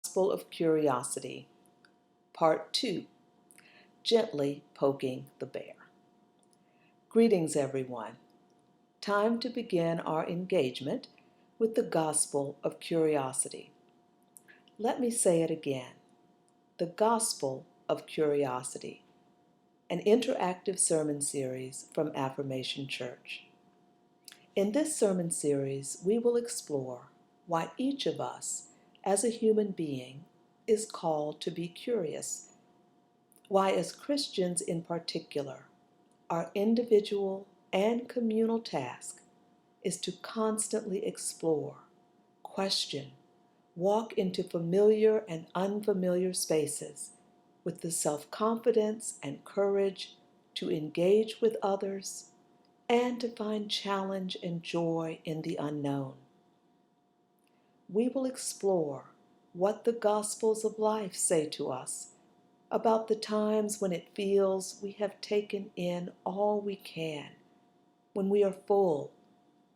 Gospel of Curiosity, Part 2, Gently Poking the Bear. Greetings, everyone. Time to begin our engagement with the Gospel of Curiosity. Let me say it again. The Gospel of Curiosity, an interactive sermon series from Affirmation Church. In this sermon series, we will explore why each of us, as a human being, is called to be curious. Why, as Christians in particular, our individual and communal task is to constantly explore, question, walk into familiar and unfamiliar spaces with the self-confidence and courage to engage with others and to find challenge and joy in the unknown. We will explore what the Gospels of life say to us about the times when it feels we have taken in all we can, when we are full,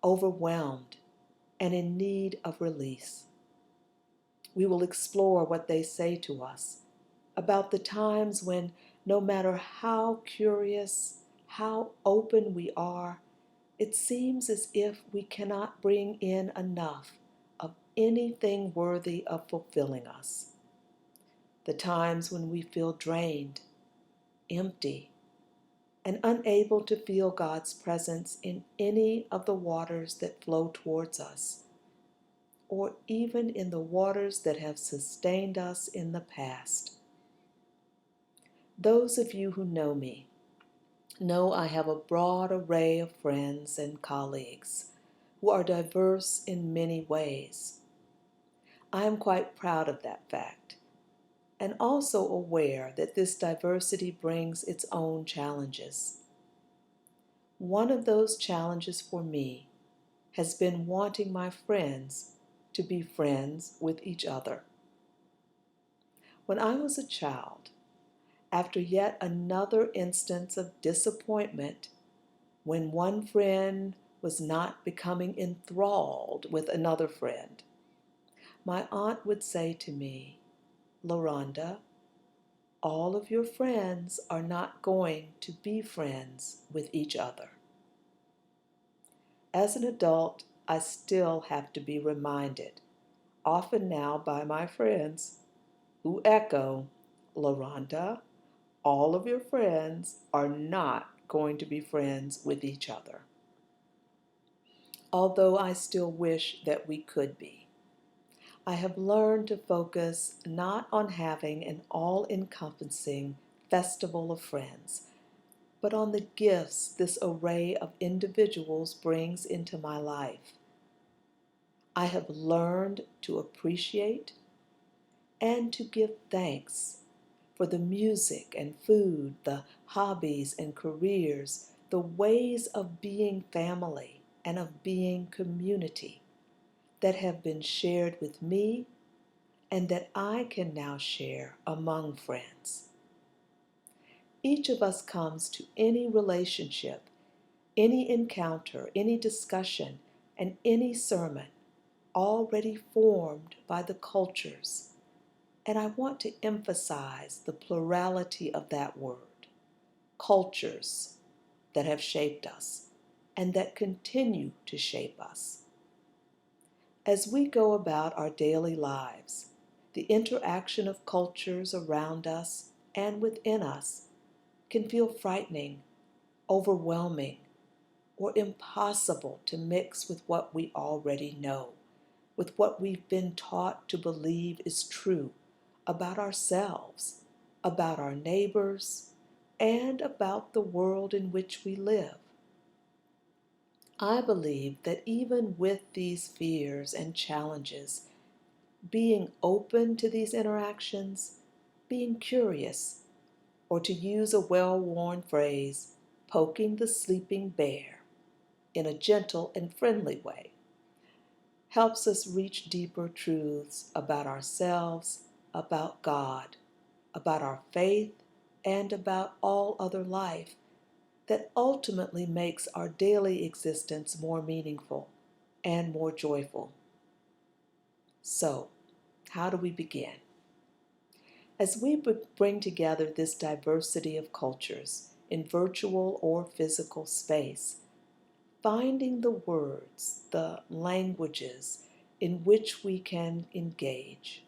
overwhelmed, and in need of release. We will explore what they say to us about the times when, no matter how curious, how open we are, it seems as if we cannot bring in enough of anything worthy of fulfilling us. The times when we feel drained, empty, and unable to feel God's presence in any of the waters that flow towards us, or even in the waters that have sustained us in the past. Those of you who know me know I have a broad array of friends and colleagues who are diverse in many ways. I am quite proud of that fact, and also aware that this diversity brings its own challenges. One of those challenges for me has been wanting my friends to be friends with each other. When I was a child, after yet another instance of disappointment, when one friend was not becoming enthralled with another friend, my aunt would say to me, "LaRonda, all of your friends are not going to be friends with each other." As an adult, I still have to be reminded, often now by my friends, who echo, "LaRonda, all of your friends are not going to be friends with each other." Although I still wish that we could be. I have learned to focus not on having an all-encompassing festival of friends, but on the gifts this array of individuals brings into my life. I have learned to appreciate and to give thanks for the music and food, the hobbies and careers, the ways of being family and of being community that have been shared with me and that I can now share among friends. Each of us comes to any relationship, any encounter, any discussion, and any sermon already formed by the cultures, and I want to emphasize the plurality of that word, cultures that have shaped us and that continue to shape us. As we go about our daily lives, the interaction of cultures around us and within us can feel frightening, overwhelming, or impossible to mix with what we already know, with what we've been taught to believe is true about ourselves, about our neighbors, and about the world in which we live. I believe that even with these fears and challenges, being open to these interactions, being curious, or to use a well-worn phrase, poking the sleeping bear in a gentle and friendly way, helps us reach deeper truths about ourselves, about God, about our faith, and about all other life that ultimately makes our daily existence more meaningful and more joyful. So, How do we begin? As we bring together this diversity of cultures in virtual or physical space, finding the words, the languages in which we can engage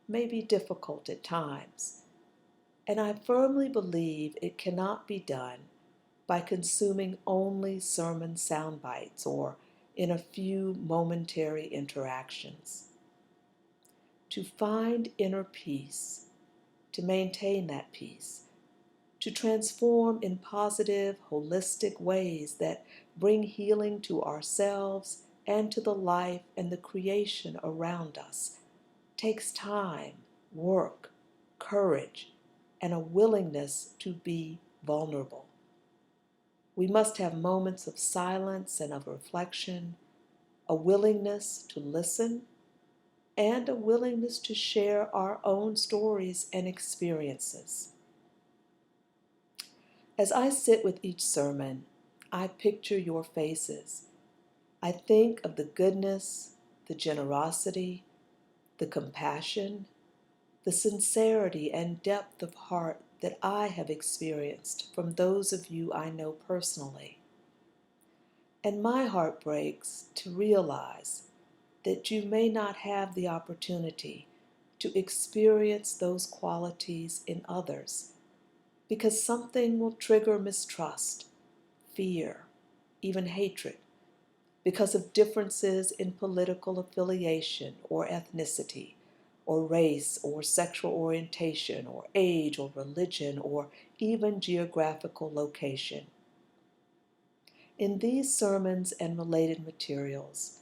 may be difficult at times, and I firmly believe it cannot be done by consuming only sermon sound bites or in a few momentary interactions. To find inner peace, to maintain that peace, to transform in positive, holistic ways that bring healing to ourselves and to the life and the creation around us, takes time, work, courage, and a willingness to be vulnerable. We must have moments of silence and of reflection, a willingness to listen, and a willingness to share our own stories and experiences. As I sit with each sermon, I picture your faces. I think of the goodness, the generosity, the compassion, the sincerity and depth of heart that I have experienced from those of you I know personally. And my heart breaks to realize that you may not have the opportunity to experience those qualities in others because something will trigger mistrust, fear, even hatred, because of differences in political affiliation or ethnicity, or race, or sexual orientation, or age, or religion, or even geographical location. In these sermons and related materials,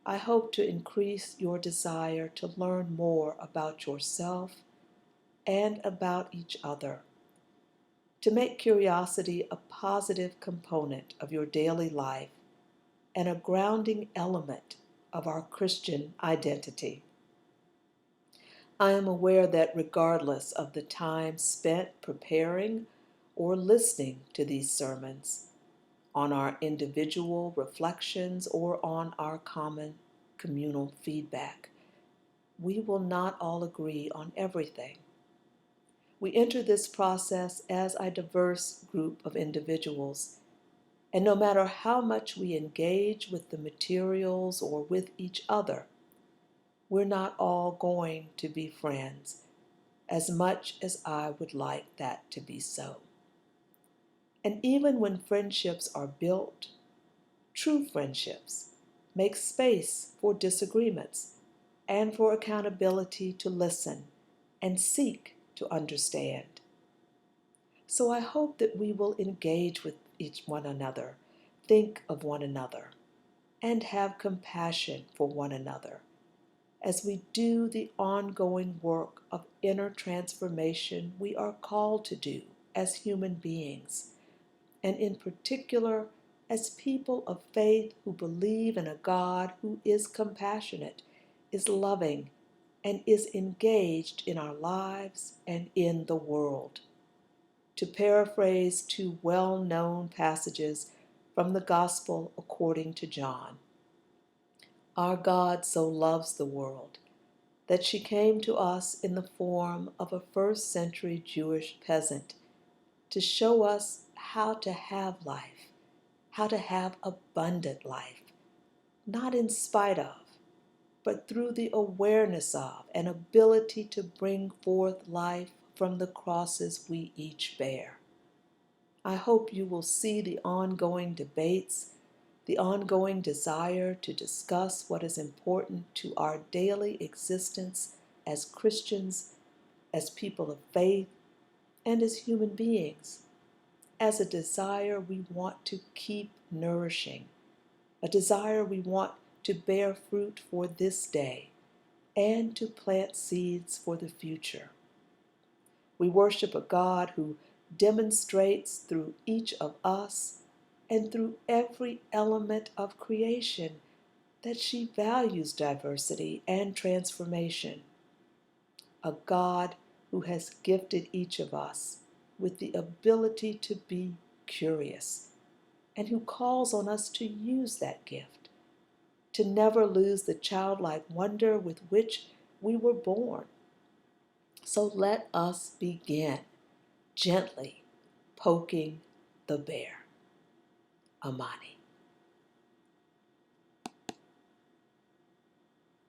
I hope to increase your desire to learn more about yourself and about each other, to make curiosity a positive component of your daily life and a grounding element of our Christian identity. I am aware that regardless of the time spent preparing or listening to these sermons, on our individual reflections or on our common communal feedback, we will not all agree on everything. We enter this process as a diverse group of individuals, and no matter how much we engage with the materials or with each other, we're not all going to be friends, as much as I would like that to be so. And even when friendships are built, true friendships make space for disagreements and for accountability to listen and seek to understand. So I hope that we will engage with each one another, think of one another, and have compassion for one another as we do the ongoing work of inner transformation we are called to do as human beings, and in particular as people of faith who believe in a God who is compassionate, is loving, and is engaged in our lives and in the world. To paraphrase two well-known passages from the Gospel according to John, our God so loves the world that she came to us in the form of a first-century Jewish peasant to show us how to have life, how to have abundant life, not in spite of, but through the awareness of and ability to bring forth life from the crosses we each bear. I hope you will see the ongoing debates, the ongoing desire to discuss what is important to our daily existence as Christians, as people of faith, and as human beings, as a desire we want to keep nourishing, a desire we want to bear fruit for this day and to plant seeds for the future. We worship a God who demonstrates through each of us and through every element of creation that she values diversity and transformation. A God who has gifted each of us with the ability to be curious and who calls on us to use that gift, to never lose the childlike wonder with which we were born. So let us begin gently poking the bear. Amani.